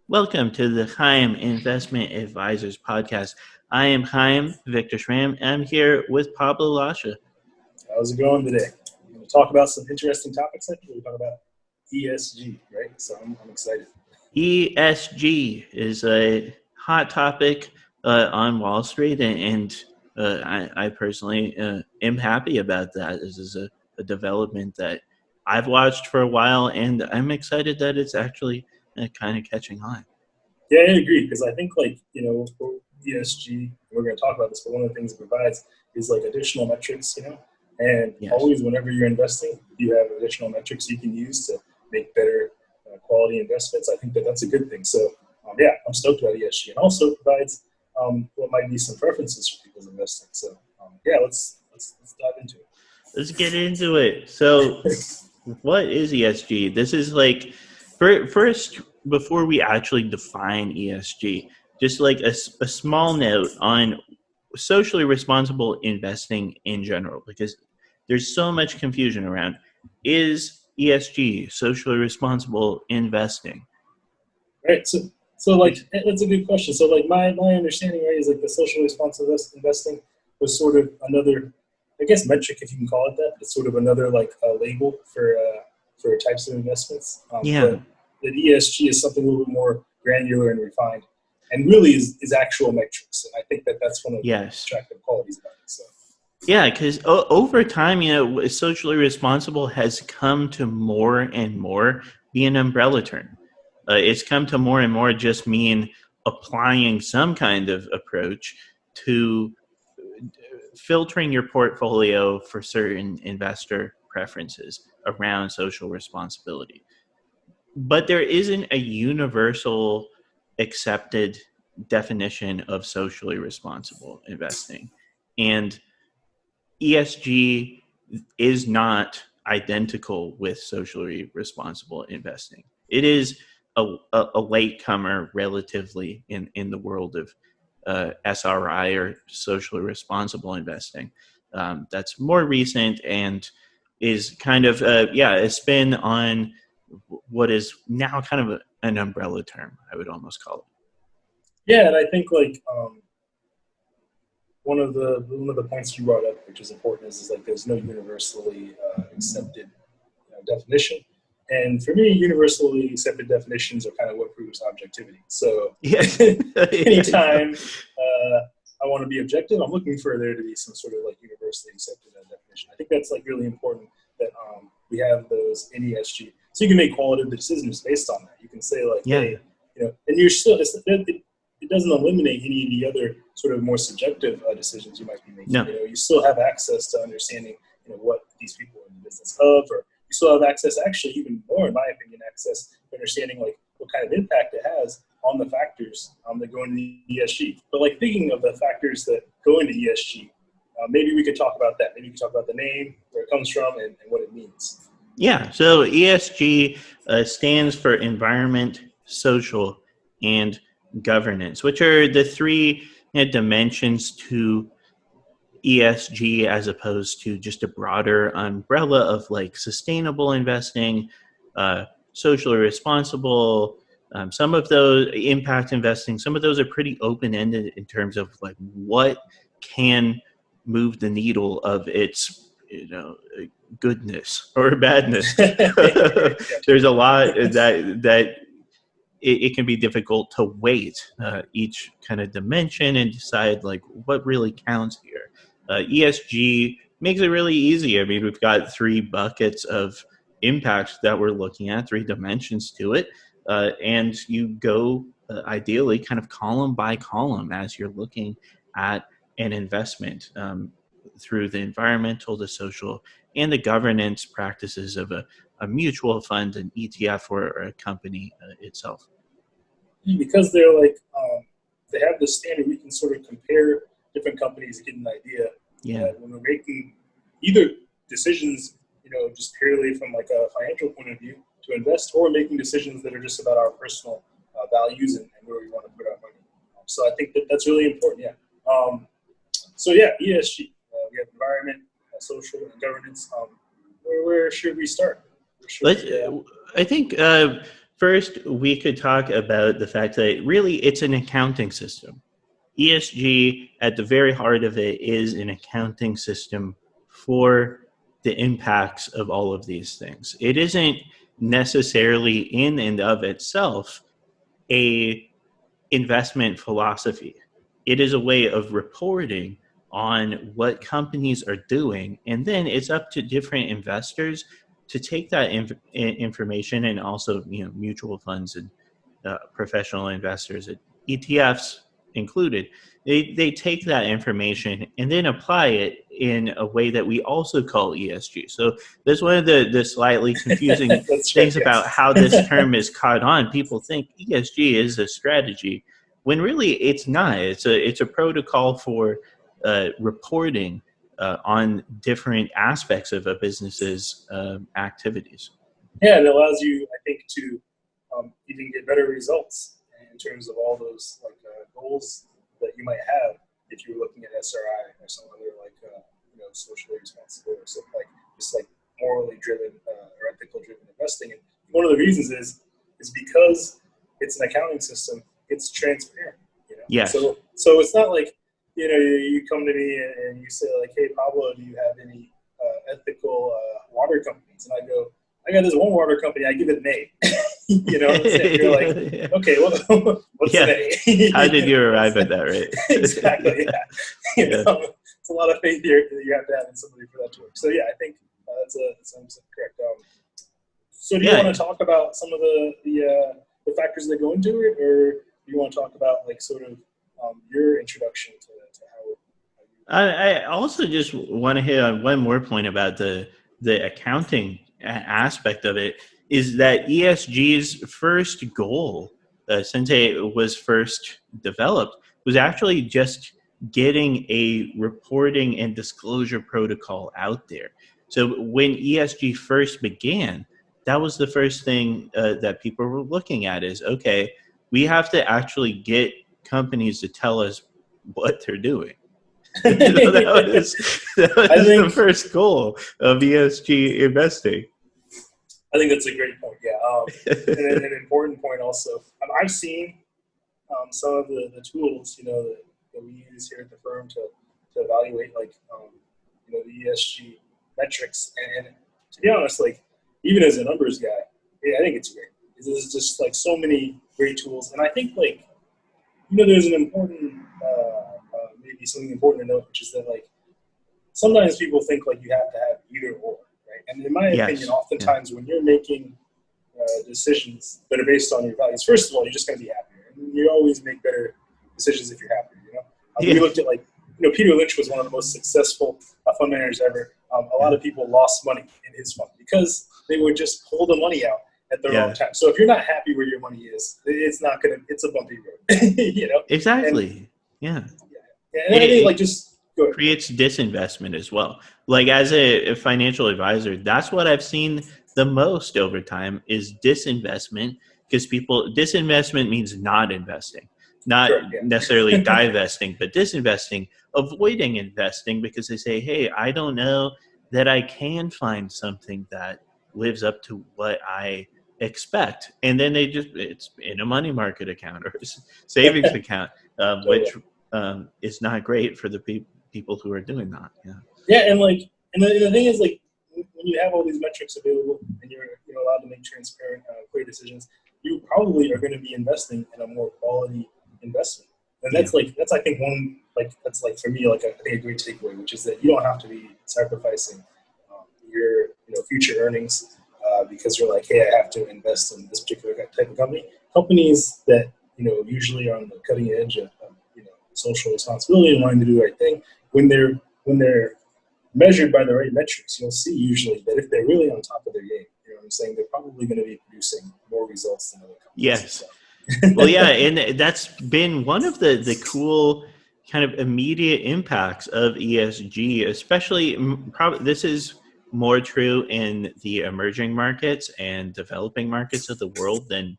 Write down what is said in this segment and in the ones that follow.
Welcome to the Chaim Investment Advisors Podcast. I am Chaim, Victor Schramm, and I'm here with Pablo Lasha. How's it going today? We're going to talk about some interesting topics. We're going to talk about ESG, right? So I'm excited. ESG is a hot topic on Wall Street, and I personally am happy about that. This is a development that I've watched for a while, and I'm excited that it's actually kind of catching on. Yeah, I agree, because I think, ESG, we're going to talk about this, but one of the things it provides is additional metrics, and Yes. Always whenever you're investing, you have additional metrics you can use to make better quality investments. I think that's a good thing. So, I'm stoked about ESG, and also it provides what might be some preferences for people's investing. So, let's dive into it. Let's get into it. So, what is ESG? This is first, before we actually define ESG, just a small note on socially responsible investing in general, because there's so much confusion around, is ESG socially responsible investing? Right. So that's a good question. So my understanding, right, is the social responsible investing was sort of another, I guess, metric, if you can call it that. It's sort of another label for types of investments. But the ESG is something a little bit more granular and refined, and really is actual metrics. And I think that's one of the attractive qualities about it. So. Yeah, because over time, socially responsible has come to more and more be an umbrella term. It's come to more and more just mean applying some kind of approach to filtering your portfolio for certain investor preferences around social responsibility. But there isn't a universal accepted definition of socially responsible investing. And ESG is not identical with socially responsible investing. It is a latecomer relatively in the world of SRI, or socially responsible investing. That's more recent and is kind of a spin on what is now kind of an umbrella term, I would almost call it. Yeah, and I think one of the points you brought up, which is important, is there's no universally accepted definition. And for me, universally accepted definitions are kind of what proves objectivity. So anytime I want to be objective, I'm looking for there to be some sort of universally accepted definition. I think that's really important that we have those in ESG. So you can make qualitative decisions based on that. You can say hey, and you're still, it doesn't eliminate any of the other sort of more subjective decisions you might be making. No. You still have access to understanding what these people are in the business of, or you still have access, actually even more, in my opinion, access to understanding what kind of impact it has on the factors that go into the ESG. But thinking of the factors that go into ESG, maybe we could talk about that. Maybe we could talk about the name, where it comes from, and what it means. Yeah, so ESG stands for environment, social, and governance, which are the three dimensions to ESG, as opposed to just a broader umbrella of sustainable investing, socially responsible. Some of those impact investing, some of those are pretty open-ended in terms of what can move the needle of its goodness or badness. There's a lot that it can be difficult to weight each kind of dimension and decide what really counts here. ESG makes it really easy. I mean, we've got three buckets of impact that we're looking at, three dimensions to it, and you go ideally kind of column by column as you're looking at an investment through the environmental, the social, and the governance practices of a mutual fund, an ETF, or a company itself. Because they're they have the standard, we can sort of compare different companies to get an idea. When we're making either decisions, just purely from a financial point of view to invest, or making decisions that are just about our personal values and where we want to put our money. So I think that's really important. ESG. We have environment, social, and governance. Where should we start? I think First, we could talk about the fact that really it's an accounting system. ESG, at the very heart of it, is an accounting system for the impacts of all of these things. It isn't necessarily in and of itself a investment philosophy. It is a way of reporting on what companies are doing, and then it's up to different investors to take that information, and also mutual funds and professional investors, ETFs included. They take that information and then apply it in a way that we also call ESG. So that's one of the slightly confusing things about how this term is caught on. People think ESG is a strategy, when really it's not. It's a protocol for reporting on different aspects of a business's activities. Yeah, it allows you, I think, to even get better results in terms of all those goals that you might have if you were looking at SRI or some other socially responsible or something just morally driven or ethical driven investing. And one of the reasons is because it's an accounting system. It's transparent. Yes. So it's not like you come to me and you say hey Pablo, do you have any ethical water companies? And I go, I got this one water company. I give it an A. You're like, okay, well, what's an A? How did you arrive at that, right? Exactly. Yeah. It's a lot of faith here that you have to have in somebody for that to work. So yeah, I think that's 100% correct. So do you want to talk about some of the factors that go into it, or do you want to talk about your introduction to how? I also just want to hit on one more point about the accounting aspect of it. Is that ESG's first goal, since it was first developed, was actually just getting a reporting and disclosure protocol out there. So when ESG first began, that was the first thing that people were looking at is, okay, we have to actually get companies to tell us what they're doing. That was the first goal of ESG investing. I think that's a great point, yeah. And an important point also. I've seen some of the tools, that we use here at the firm to evaluate, the ESG metrics. And to be honest, even as a numbers guy, I think it's great. There's just so many great tools, and I think there's an important, maybe something important to note, which is that sometimes people think you have to have either or. And in my opinion, oftentimes when you're making decisions that are based on your values, first of all, you're just going to be happier. And you always make better decisions if you're happier. We looked at Peter Lynch was one of the most successful fund managers ever. A lot of people lost money in his fund because they would just pull the money out at the wrong time. So if you're not happy where your money is, it's not going to. It's a bumpy road. Exactly. And I think creates disinvestment as well. As a financial advisor, that's what I've seen the most over time is disinvestment, because disinvestment means not investing, not necessarily divesting, but disinvesting, avoiding investing because they say, hey, I don't know that I can find something that lives up to what I expect. And then it's in a money market account or savings account, which is not great for the people who are doing that. And the thing is when you have all these metrics available and you're allowed to make transparent, clear decisions, you probably are going to be investing in a more quality investment. And that's I think one that's for me I think a great takeaway, which is that you don't have to be sacrificing your future earnings because you're hey, I have to invest in this particular type of company. Companies that usually are on the cutting edge of social responsibility and wanting to do the right thing, when they're measured by the right metrics, you'll see usually that if they're really on top of their game, they're probably going to be producing more results than other companies. Yes. Well, yeah, and that's been one of the cool kind of immediate impacts of ESG, especially this is more true in the emerging markets and developing markets of the world than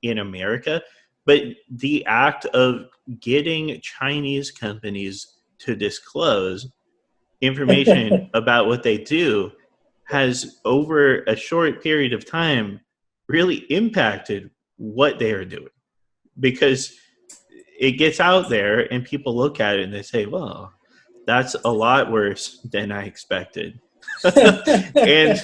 in America. But the act of getting Chinese companies to disclose information about what they do has, over a short period of time, really impacted what they are doing, because it gets out there and people look at it and they say, well, that's a lot worse than I expected. And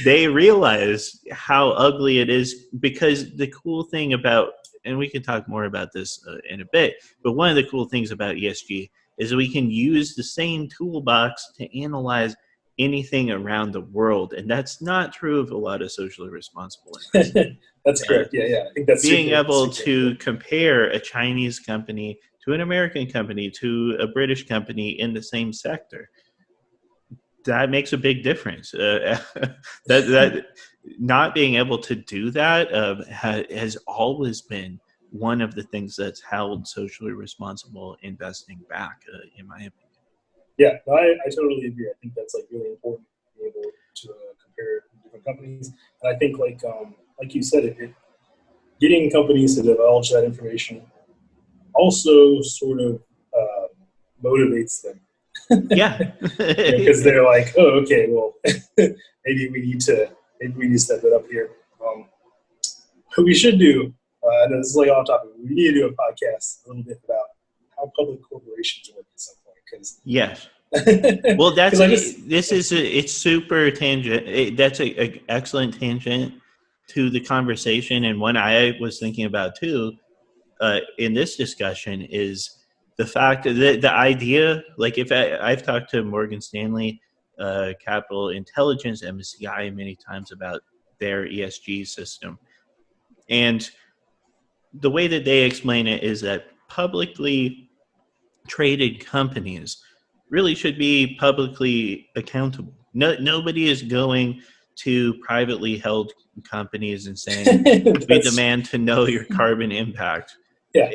they realize how ugly it is, because the cool thing about, and we can talk more about this in a bit, but one of the cool things about ESG is we can use the same toolbox to analyze anything around the world, and that's not true of a lot of socially responsible investing. That's correct. Yeah. I think that's Being able super to important. compare a Chinese company to an American company to a British company in the same sector, that makes a big difference. That not being able to do that has always been one of the things that's held socially responsible investing back, in my opinion. Yeah, no, I totally agree. I think that's like really important to be able to compare different companies. And I think like you said, getting companies to divulge that information also sort of motivates them. Yeah. Because they're like, oh, okay, well, maybe we need to step it up here. What we should do, I know this is like off topic, we need to do a podcast a little bit about how public corporations work at some point. Because yes. Well, it's super tangent. That's a excellent tangent to the conversation, and one I was thinking about too in this discussion is the fact that the idea, like if I've talked to Morgan Stanley, Capital Intelligence, MSCI many times about their ESG system, and the way that they explain it is that publicly traded companies really should be publicly accountable. Nobody is going to privately held companies and saying, we demand to know your carbon impact. Yeah.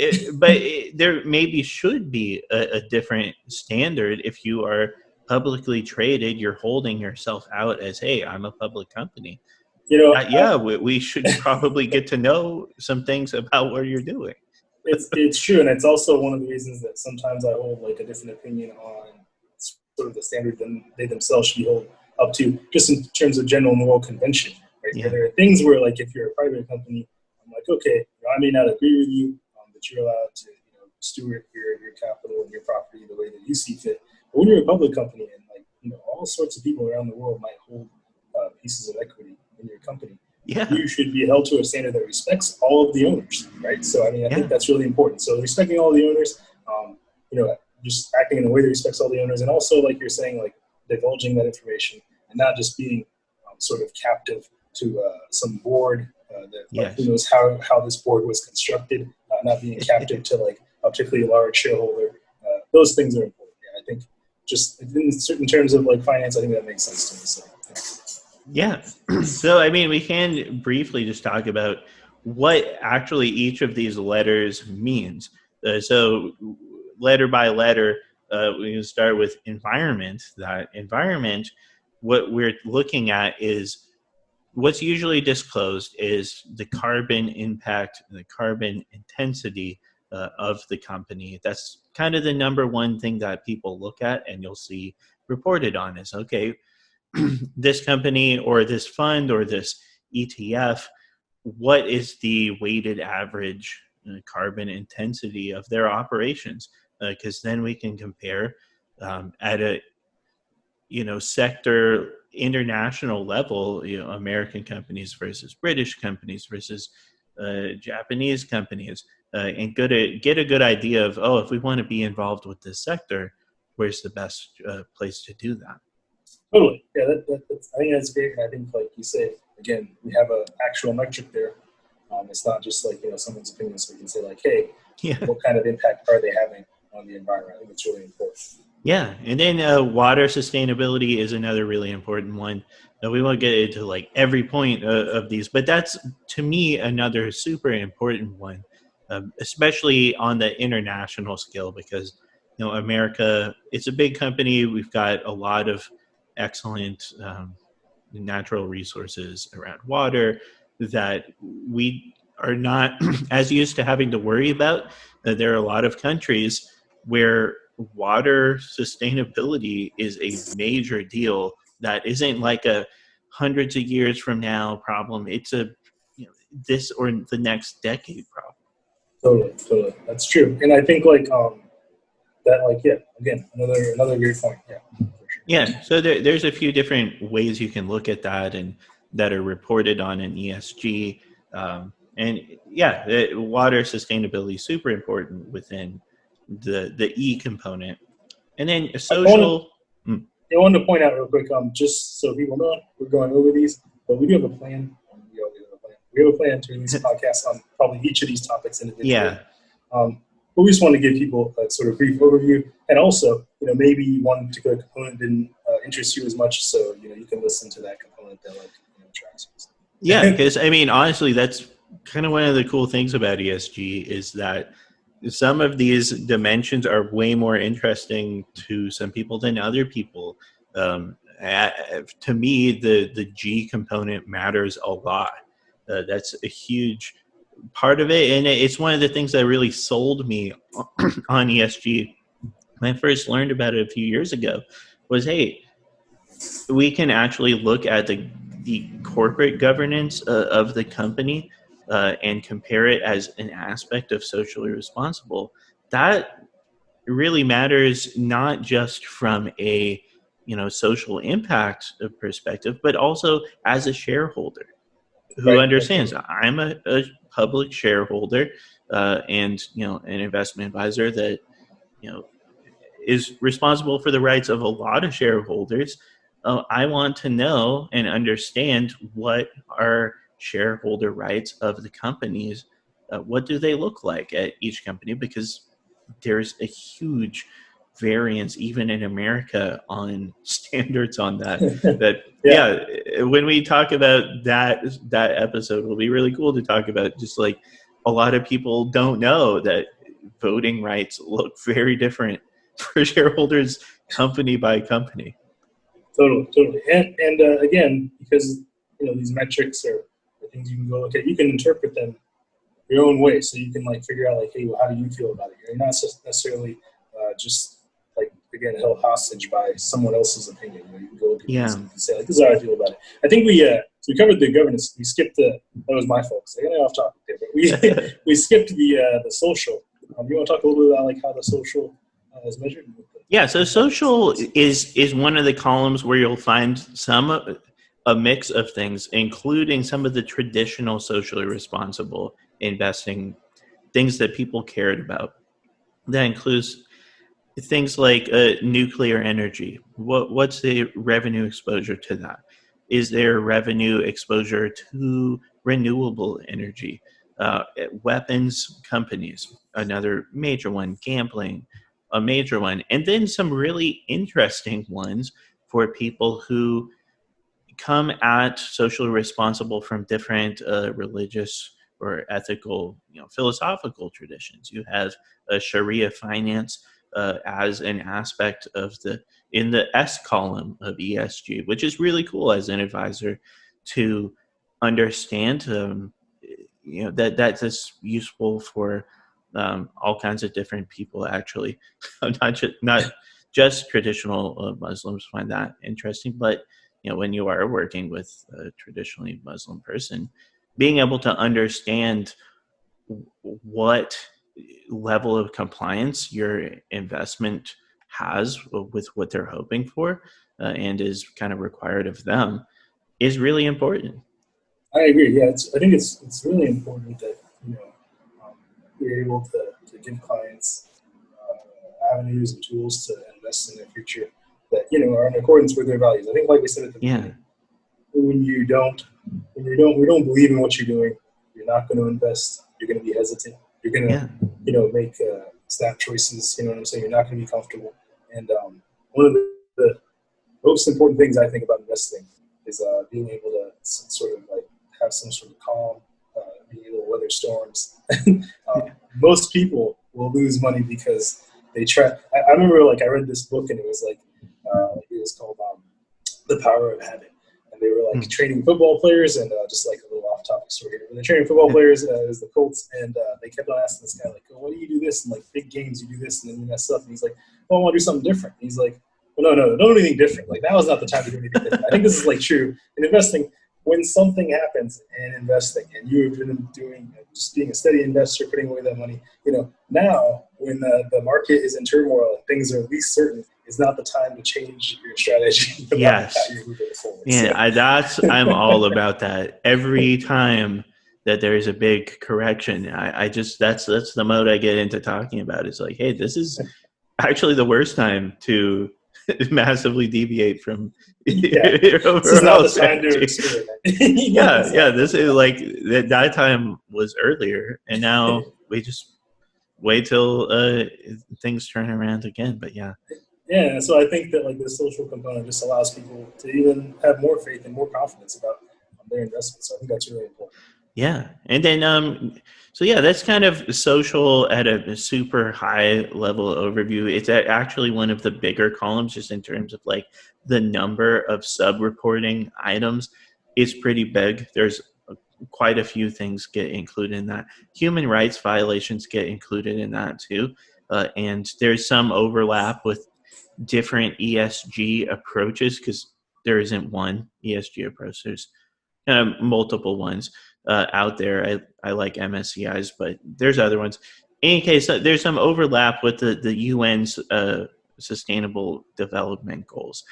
There maybe should be a different standard. If you are publicly traded, you're holding yourself out as, hey, I'm a public company. We should probably get to know some things about what you're doing. It's true, and it's also one of the reasons that sometimes I hold like a different opinion on sort of the standard than they themselves should be held up to, just in terms of general moral convention. Right? Yeah. There are things where, like, if you're a private company, I'm like, okay, I may not agree with you, but you're allowed to steward your capital and your property the way that you see fit. But when you're a public company, and all sorts of people around the world might hold pieces of equity in your company. Yeah. You should be held to a standard that respects all of the owners, right? So, I think that's really important. So, respecting all the owners, just acting in a way that respects all the owners, and also, like you're saying, like divulging that information and not just being sort of captive to some board that who knows how this board was constructed, not being captive to like a particularly large shareholder. Those things are important. Yeah, I think just in certain terms of like finance, I think that makes sense to me. So, yeah. So, I mean, we can briefly just talk about what actually each of these letters means. So, letter by letter, we can start with environment. That environment, what we're looking at is what's usually disclosed is the carbon impact, the carbon intensity of the company. That's kind of the number one thing that people look at, and you'll see reported on is, okay, this company or this fund or this ETF, what is the weighted average carbon intensity of their operations? Because then we can compare at a sector international level, American companies versus British companies versus Japanese companies, and get a good idea of, if we want to be involved with this sector, where's the best place to do that? Totally. Yeah, I think that's great. And I think, like you say, again, we have an actual metric there. It's not just like, someone's opinion, so we can say like, hey, what kind of impact are they having on the environment? I think it's really important. Yeah. And then water sustainability is another really important one. We won't get into like every point of these, but that's, to me, another super important one, especially on the international scale, because, America, it's a big company. We've got a lot of excellent natural resources around water that we are not as used to having to worry about. There are a lot of countries where water sustainability is a major deal that isn't like a hundreds of years from now problem. It's a this or the next decade problem. Totally. That's true. And I think that again, another great point. Yeah. For sure. Yeah. So there's a few different ways you can look at that and that are reported on in ESG. And water sustainability is super important within the E component. And then social. I wanted to point out real quick, just so people know, we're going over these, but we do have a plan. We have a plan to release a podcast on probably each of these topics individually. Yeah. But we just want to give people a sort of brief overview, and also, maybe one particular component didn't interest you as much, so you can listen to that component that tracks you. Yeah, because honestly, that's kind of one of the cool things about ESG is that some of these dimensions are way more interesting to some people than other people. To me, the G component matters a lot. That's a huge part of it, and it's one of the things that really sold me on ESG when I first learned about it a few years ago. Was, hey, we can actually look at the corporate governance of the company and compare it as an aspect of socially responsible. That really matters, not just from a social impact perspective, but also as a shareholder who understands I'm a public shareholder and an investment advisor that is responsible for the rights of a lot of shareholders. I want to know and understand what are shareholder rights of the companies. What do they look like at each company? Because there's a huge variance, even in America, on standards on that. When we talk about that episode, will be really cool to talk about. Just like a lot of people don't know that voting rights look very different for shareholders, company by company. Totally. And again, because these metrics are things you can go look at, you can interpret them your own way, so you can figure out hey, well, how do you feel about it? You're not necessarily just again held hostage by someone else's opinion. You can go look at these and say this is how I feel about it. I think we covered the governance. We skipped that was my fault. I got off topic there, but we skipped the social. You want to talk a little bit about how the social is measured? Yeah, so social is one of the columns where you'll find a mix of things, including some of the traditional socially responsible investing, things that people cared about. That includes things like nuclear energy. What's the revenue exposure to that? Is there revenue exposure to renewable energy? Weapons companies, another major one. Gambling, a major one. And then some really interesting ones for people who come at socially responsible from different religious or ethical, philosophical traditions. You have Sharia finance as an aspect of in the S column of ESG, which is really cool as an advisor to understand. That's useful for all kinds of different people. Actually, not just traditional Muslims find that interesting, but when you are working with a traditionally Muslim person, being able to understand what level of compliance your investment has with what they're hoping for and is kind of required of them is really important. I agree. Yeah, I think it's really important that we're able to give clients avenues and tools to invest in their future that are in accordance with their values. I think, like we said at the beginning, when we don't believe in what you're doing, you're not going to invest. You're going to be hesitant. You're going to make snap choices. You know what I'm saying? You're not going to be comfortable. And one of the most important things I think about investing is being able to sort of have some sort of calm, being able to weather storms. Most people will lose money because they try. I remember I read this book and it was it was called The Power of Habit. And they were training football players, and just a little off-topic story here. When they're training football players, it was the Colts, and they kept on asking this guy, oh, why do you do this? And big games, you do this, and then you mess up. And he's like, well, I want to do something different. And he's like, don't do anything different. Like, now is not the time to do anything different. I think this is like true in investing. When something happens in investing and you've been doing, just being a steady investor, putting away that money, now when the market is in turmoil and things are at least certain, is not the time to change your strategy. Yes. How you're moving forward. Yeah, I'm all about that. Every time that there's a big correction, that's the mode I get into talking about. It's like, hey, this is actually the worst time to massively deviate from your overall this is not the strategy. time to experiment. yeah. This is like that time was earlier, and now we just wait till things turn around again. But yeah. Yeah, so I think that like the social component just allows people to even have more faith and more confidence about their investments. So I think that's really important. Yeah, and then so yeah, that's kind of social at a super high level overview. It's actually one of the bigger columns, just in terms of like the number of sub-reporting items. It's pretty big. There's quite a few things get included in that. Human rights violations get included in that too, and there's some overlap with different ESG approaches, because there isn't one ESG approach. There's kind of multiple ones out there. I like MSCI's, but there's other ones. In any case, there's some overlap with the UN's Sustainable Development Goals,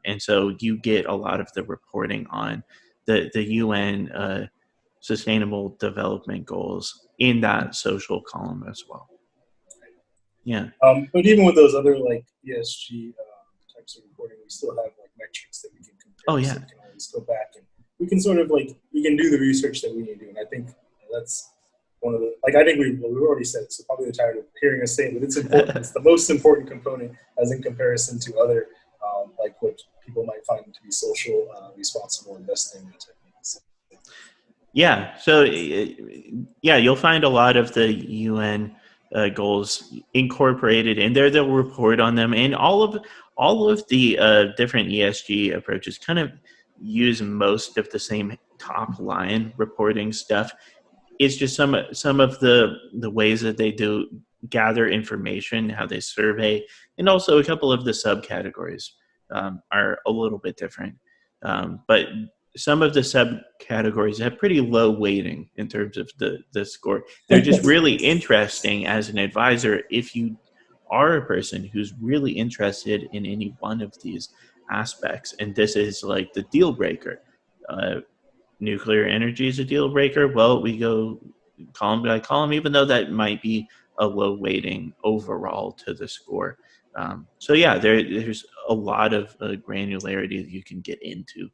and so you get a lot of the reporting on the UN Sustainable Development Goals in that social column as well. Yeah. But even with those other like ESG types of reporting, we still have like metrics that we can compare. Oh yeah. So we can always go back and we can sort of like, we can do the research that we need to do. And I think that's one of the, like, I think we've already said it, so probably tired of hearing us say it, but it's important. It's the most important component as in comparison to other, like what people might find to be social, responsible investing techniques. Yeah. So yeah, you'll find a lot of the UN goals incorporated in there. They'll report on them, and all of the different ESG approaches kind of use most of the same top line reporting stuff. It's just some of the ways that they do gather information, how they survey, and also a couple of the subcategories are a little bit different. But some of the subcategories have pretty low weighting in terms of the score. They're just really interesting as an advisor if you are a person who's really interested in any one of these aspects. And this is like the deal breaker. Nuclear energy is a deal breaker. Well, we go column by column, even though that might be a low weighting overall to the score. So yeah, there's a lot of granularity that you can get into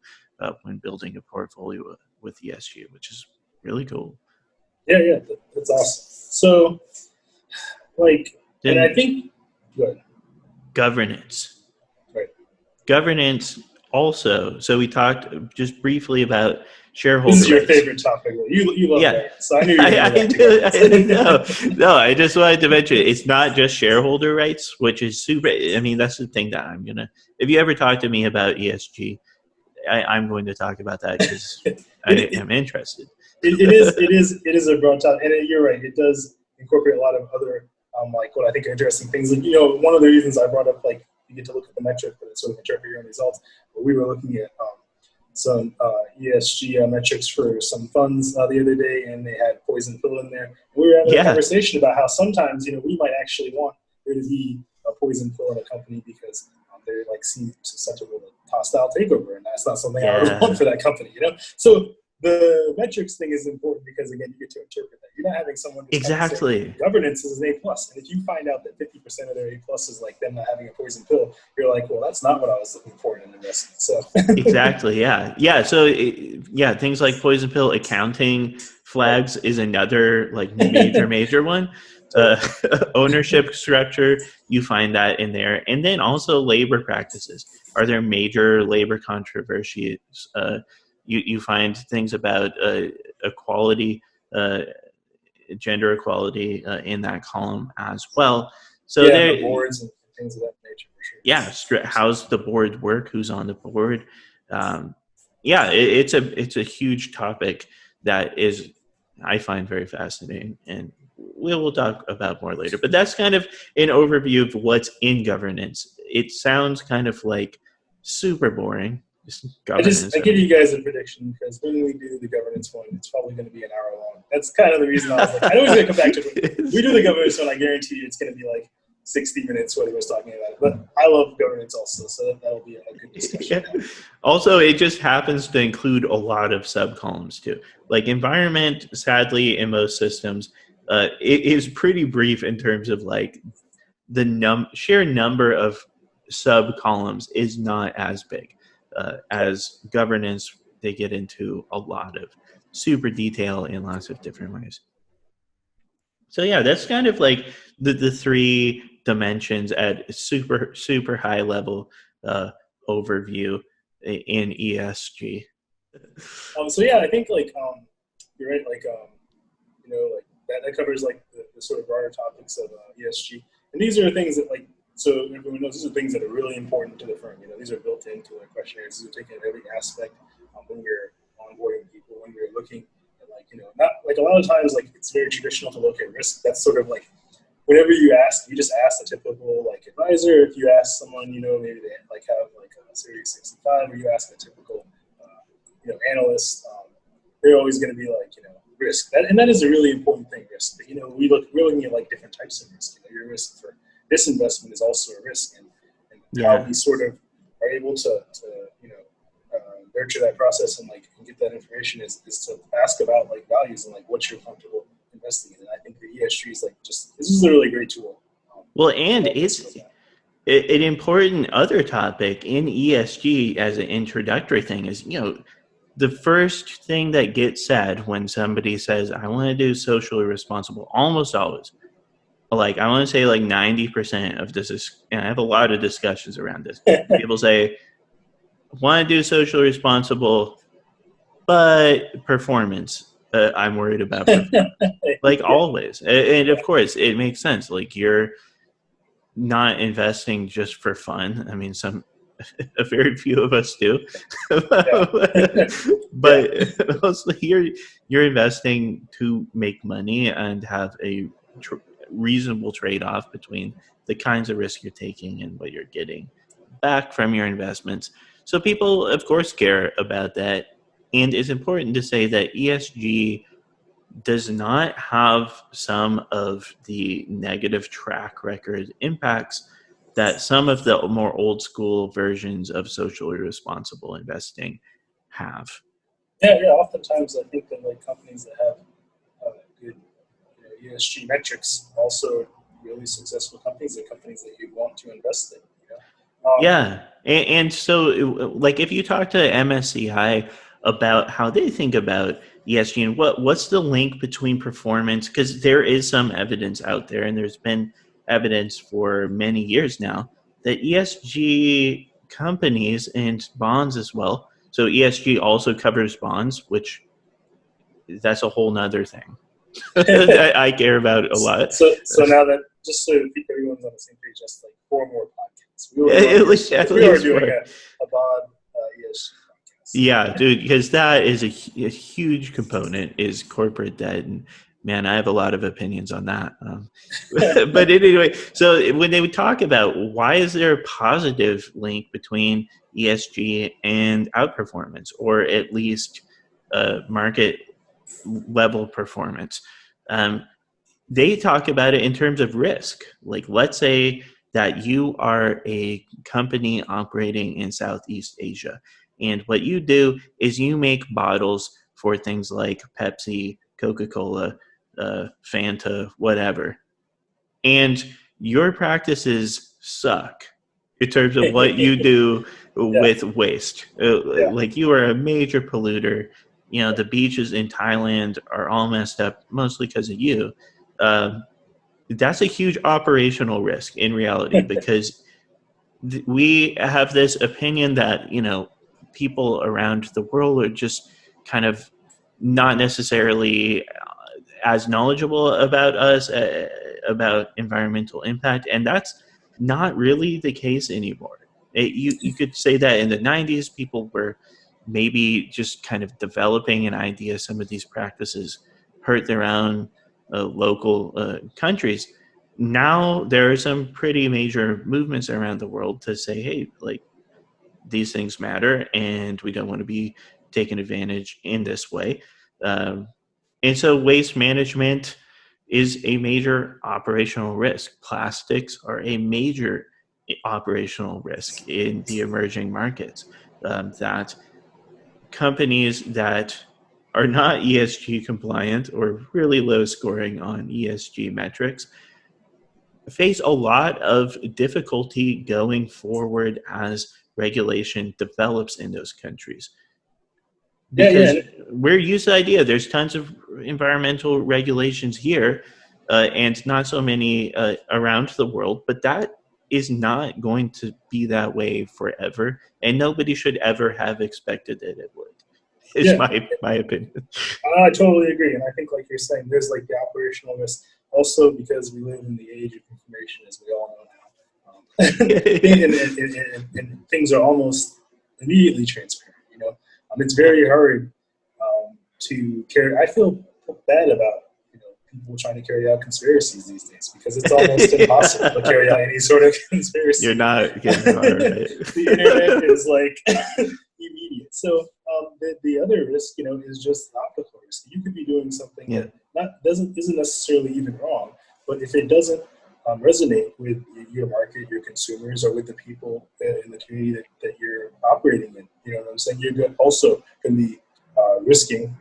when building a portfolio with ESG, which is really cool. Yeah, that's awesome. So, like, then, and I think, good. Governance. Right. Governance also. So we talked just briefly about shareholder rights. This is your rights. Favorite topic. You love that. So I knew you No, I just wanted to mention it's not just shareholder rights, which is super. I mean, that's the thing that I'm gonna. If you ever talk to me about ESG, I'm going to talk about that because I am interested. It is a broad topic, and you're right. It does incorporate a lot of other like what I think are interesting things. Like, one of the reasons I brought up, like, you get to look at the metric, but sort of interpret your own results. But we were looking at some ESG metrics for some funds the other day, and they had poison pill in there. And we were having a conversation about how sometimes we might actually want there to be a poison pill in a company because they're like seem susceptible to hostile takeover, and that's not something I would want for that company. So the metrics thing is important because, again, you get to interpret that. You're not having someone exactly. Governance is an A+, and if you find out that 50% of their A+ is like them not having a poison pill, you're like, well, that's not what I was looking for in an investment. So exactly, yeah. So things like poison pill accounting flags is another like major one. Ownership structure, you find that in there, and then also labor practices. Are there major labor controversies? You find things about equality, gender equality in that column as well. So the boards and things of that nature, for sure. Yeah, how's the board work? Who's on the board? It's a huge topic that is, I find, very fascinating, and will talk about more later. But that's kind of an overview of what's in governance. It sounds kind of like super boring. Just governance. I give you guys a prediction, because when we do the governance one, it's probably going to be an hour long. That's kind of the reason I was like, I know he's going to come back to it. When we do the governance one, I guarantee you it's going to be like 60 minutes what he was talking about it. But I love governance also, so that'll be a good discussion. Yeah. Also, it just happens to include a lot of subcolumns too. Like environment, sadly, in most systems, it is pretty brief in terms of like the sheer number of subcolumns is not as big as governance. They get into a lot of super detail in lots of different ways. So yeah, that's kind of like the three dimensions at super high level overview in ESG. So yeah, I think like you're right. Like like that covers like the sort of broader topics of ESG, and these are things that like, so everyone knows these are things that are really important to the firm. These are built into the questionnaires. These are taken in every aspect when we're onboarding people, when we're looking at like not like a lot of times like it's very traditional to look at risk. That's sort of like whenever you just ask a typical like advisor. If you ask someone maybe they like have like a Series 65, or you ask a typical analyst, they're always going to be like risk. That is a really important thing, risk. But, we're looking at like different types of risk. Your risk for this investment is also a risk, and how we sort of are able to nurture that process and like get that information is to ask about like values and like what you're comfortable investing in. And I think the ESG is like this is a really great tool. Well, and it's an important other topic in ESG as an introductory thing is the first thing that gets said when somebody says, I want to do socially responsible, almost always, like I want to say like 90% of this is, and I have a lot of discussions around this. People say, want to do socially responsible, but performance, I'm worried about performance. Like always. And of course, it makes sense. Like you're not investing just for fun. I mean, a very few of us do, but mostly you're investing to make money and have a reasonable trade-off between the kinds of risk you're taking and what you're getting back from your investments. So people, of course, care about that, and it's important to say that ESG does not have some of the negative track record impacts that some of the more old school versions of socially responsible investing have. Yeah. Oftentimes, I think that like companies that have good ESG metrics also really successful companies are companies that you want to invest in. Yeah, and so like if you talk to MSCI about how they think about ESG and what's the link between performance, because there is some evidence out there, and there's been evidence for many years now that ESG companies and bonds as well. So ESG also covers bonds, which that's a whole nother thing that I care about a lot. So now that just so everyone's on the same page, just like 4 more podcasts. We are doing a bond ESG podcast. Yeah, dude, because that is a huge component is corporate debt, and man, I have a lot of opinions on that. But anyway, so when they would talk about why is there a positive link between ESG and outperformance, or at least market level performance, they talk about it in terms of risk. Like, let's say that you are a company operating in Southeast Asia, and what you do is you make bottles for things like Pepsi, Coca-Cola, Fanta, whatever. And your practices suck in terms of what you do with waste. Like you are a major polluter. The beaches in Thailand are all messed up, mostly because of you. That's a huge operational risk in reality, because we have this opinion that people around the world are just kind of not necessarily as knowledgeable about us, about environmental impact, and that's not really the case anymore. You could say that in the 90s people were maybe just kind of developing an idea some of these practices hurt their own local countries. Now there are some pretty major movements around the world to say, hey, like, these things matter, and we don't want to be taken advantage in this way. And so waste management is a major operational risk. Plastics are a major operational risk in the emerging markets, that companies that are not ESG compliant or really low scoring on ESG metrics face a lot of difficulty going forward as regulation develops in those countries. Because we're used to the idea there's tons of environmental regulations here, and not so many around the world, but that is not going to be that way forever, and nobody should ever have expected that it would, is my opinion. I totally agree, and I think, like you're saying, there's like the operational risk also because we live in the age of information, as we all know now, and things are almost immediately transparent. It's very hard to carry. I feel bad about people trying to carry out conspiracies these days because it's almost impossible to carry out any sort of conspiracy. You're not getting far, right? The internet is like immediate. So the other risk, is just optical risk. You could be doing something that isn't necessarily even wrong, but if it doesn't resonate with your market, your consumers, or with the people in the community that you're operating in, you know what I'm saying? You're also going to be risking,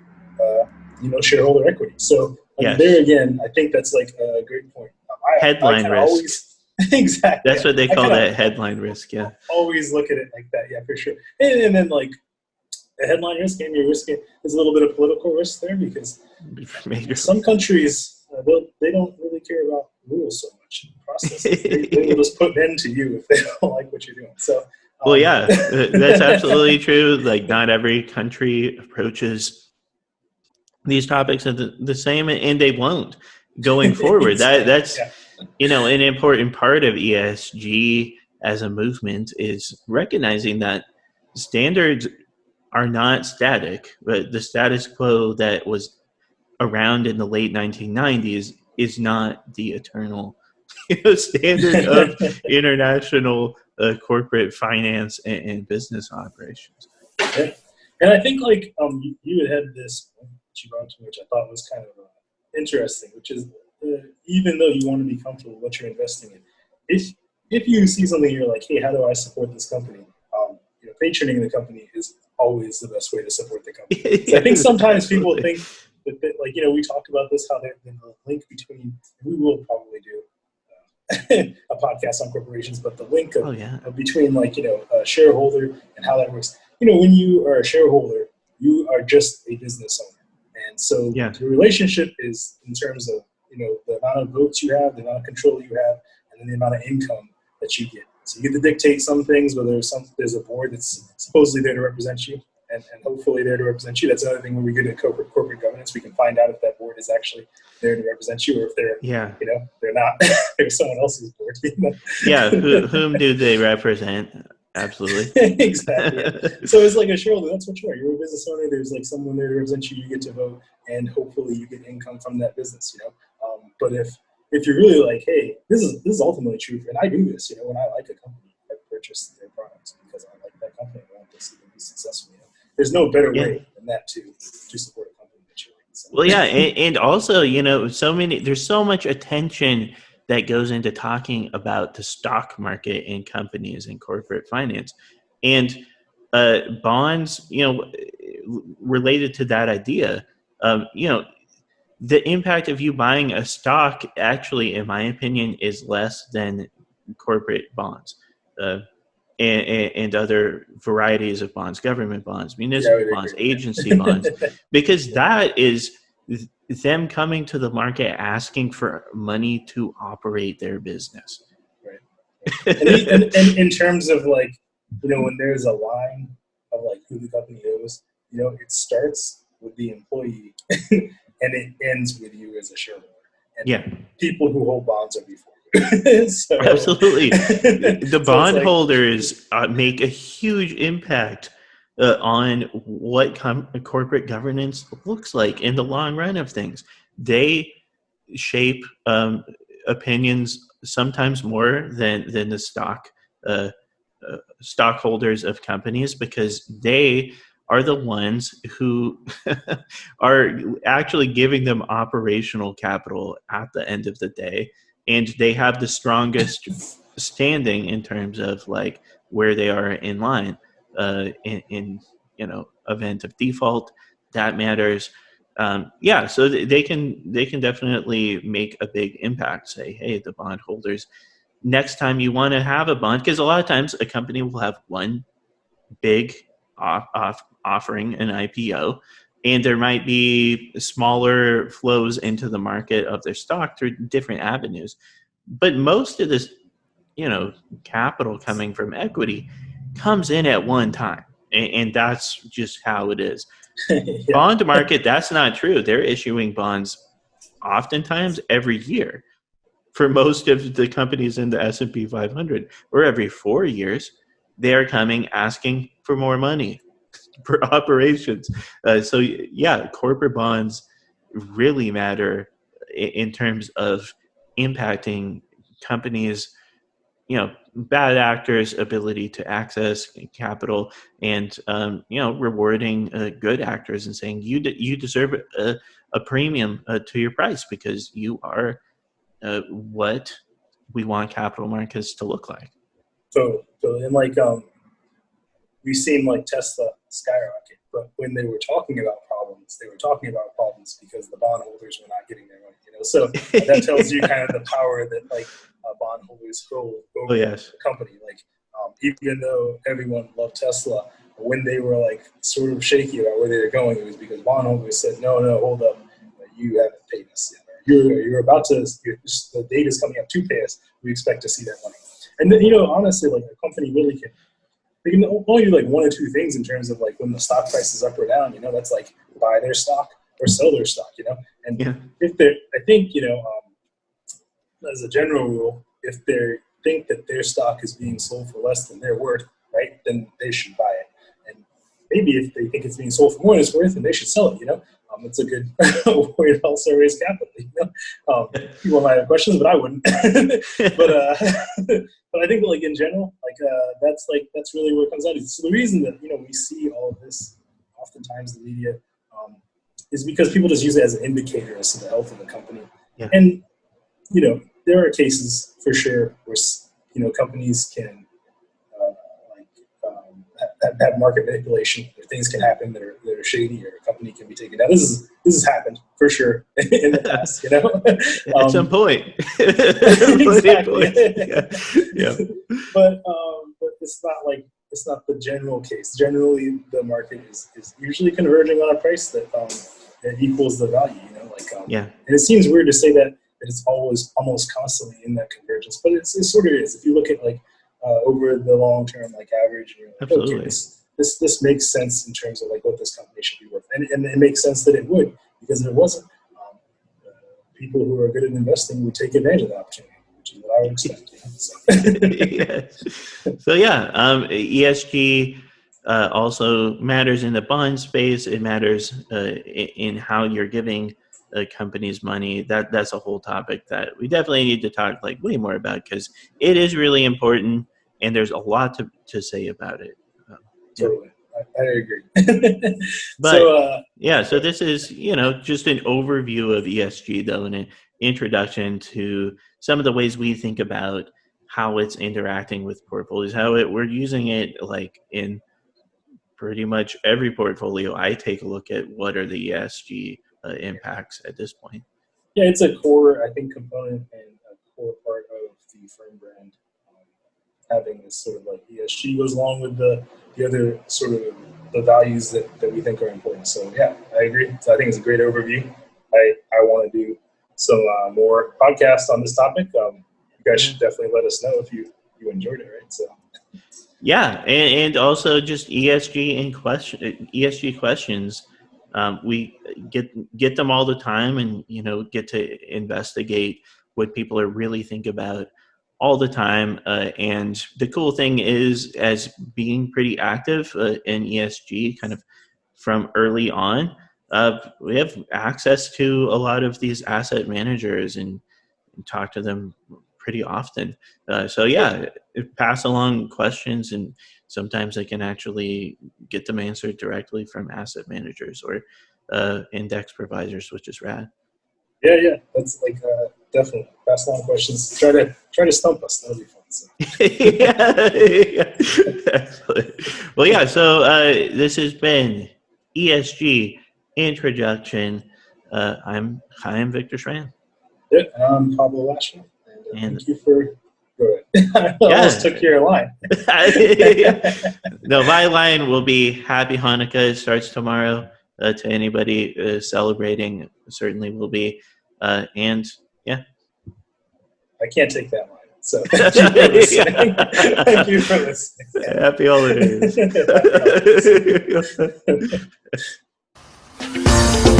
shareholder equity. So there again, I think that's like a great point. Headline risk. Exactly. That's what they call that, headline risk. Yeah. Always look at it like that. Yeah, for sure. And then like a headline risk, and you're risking, there's a little bit of political risk there because some countries they don't really care about rules so much in the process. They will just put an end to you if they don't like what you're doing. So. Well, yeah, that's absolutely true. Like, not every country approaches these topics the same, and they won't going forward. That's an important part of ESG as a movement is recognizing that standards are not static, but the status quo that was around in the late 1990s is not the eternal standard of international corporate finance and business operations. Yeah. And I think like you had this point that you brought to me, which I thought was kind of interesting, which is even though you want to be comfortable with what you're investing in, if you see something you're like, hey, how do I support this company? Patroning the company is always the best way to support the company. So I think sometimes people think that, like, we talked about this, how there's been a link between, we will probably do a podcast on corporations, but the link of between like, a shareholder and how that works. When you are a shareholder, you are just a business owner. And so the relationship is in terms of, the amount of votes you have, the amount of control you have, and then the amount of income that you get. So you get to dictate some things, whether there's a board that's supposedly there to represent you and hopefully there to represent you. That's another thing when we get into corporate governance, we can find out if that board is actually there to represent you or if they're, they're not. There's someone else's board. Whom do they represent? Absolutely. Exactly. So it's like a shareholder. That's what you are. You're a business owner. There's like someone there to represent you. You get to vote, and hopefully you get income from that business. But if you're really like, hey, this is ultimately true, and I do this. When I like a company, I purchase their products because I like that company. I want this to be successful. There's no better way than that to support a company that you like. So. Well, yeah, and also, there's so much attention that goes into talking about the stock market and companies and corporate finance, and bonds. Related to that idea, the impact of you buying a stock, actually, in my opinion, is less than corporate bonds and other varieties of bonds, government bonds, municipal bonds, agency bonds, because that is them coming to the market asking for money to operate their business. Right. And in terms of like, when there's a line of like who the company is, it starts with the employee and it ends with you as a shareholder. And people who hold bonds are before you. So, absolutely. The bondholders make a huge impact on what corporate governance looks like in the long run of things. They shape opinions sometimes more than the uh, stockholders of companies, because they are the ones who are actually giving them operational capital at the end of the day, and they have the strongest standing in terms of like where they are in line in event of default. That matters. Yeah, so they can definitely make a big impact. Say, hey, the bondholders, next time you want to have a bond, because a lot of times a company will have one big offering, an IPO, and there might be smaller flows into the market of their stock through different avenues. But most of this, capital coming from equity comes in at one time, and that's just how it is. Yeah. Bond market, that's not true. They're issuing bonds oftentimes every year for most of the companies in the S&P 500, or every 4 years. They are coming asking for more money for operations. So yeah, corporate bonds really matter in terms of impacting companies, bad actors' ability to access capital, and rewarding good actors and saying you deserve a premium to your price because you are what we want capital markets to look like. So and like we've seen like Tesla skyrocket, but when they were talking about problems, they were talking about problems because the bondholders were not getting their money. So that tells you kind of the power that like bondholders hold over the company. Like even though everyone loved Tesla, when they were like sort of shaky about where they were going, it was because bondholders said, no, hold up, you haven't paid us yet. You're about to, the date is coming up to pay us. We expect to see that money. And then, honestly, like a company really they can only do like one or two things in terms of like when the stock price is up or down. That's like buy their stock or sell their stock. And if they're, I think, as a general rule, if they think that their stock is being sold for less than their worth, right, then they should buy it. And maybe if they think it's being sold for more than it's worth, then they should sell it. It's a good way to also raise capital. People might have questions, but I wouldn't. but I think that, like in general, that's really what it comes down to. So the reason that we see all of this, oftentimes the media, is because people just use it as an indicator as to the health of the company. Yeah. And there are cases for sure where companies can have market manipulation. Things can happen that are shady, or a company can be taken down. This has happened for sure in the past. At some point. Exactly. Yeah. But it's not the general case. Generally, the market is usually converging on a price that equals the value. And it seems weird to say that it's always almost constantly in that convergence, but it sort of is. If you look at over the long term, average, absolutely, okay, this makes sense in terms of what this company should be worth, and it makes sense that it would, because if it wasn't, people who are good at investing would take advantage of the opportunity, which is what I would expect. So ESG also matters in the bond space. It matters in how you're giving companies money. That's a whole topic that we definitely need to talk way more about, because it is really important and there's a lot to say about it. Totally. I agree. But so this is just an overview of ESG, though, and an introduction to some of the ways we think about how it's interacting with portfolios, we're using it in pretty much every portfolio. I take a look at what are the ESG impacts at this point. Yeah, it's a core, I think, component and a core part of the firm brand. Having this sort of ESG goes along with the other sort of the values that we think are important. So yeah, I agree. So I think it's a great overview. I want to do some more podcasts on this topic. You guys should definitely let us know if you enjoyed it, right? So yeah, and also just ESG questions. We get them all the time, and get to investigate what people are really think about all the time. And the cool thing is, as being pretty active in ESG kind of from early on, we have access to a lot of these asset managers and talk to them pretty often. Pass along questions, and sometimes I can actually get them answered directly from asset managers or index providers, which is rad. Yeah, that's like definitely pass along questions. Try to stump us. That'll be fun. So. Well, yeah. So this has been ESG Introduction. I'm Chaim Victor Schramm. Yeah, and I'm Pablo Lasha. And thank you for. Go ahead. I almost took your line. No, my line will be Happy Hanukkah. It starts tomorrow. To anybody celebrating, certainly will be. And yeah. I can't take that line. So thank you for listening. Thank you for listening. Happy holidays. Happy holidays.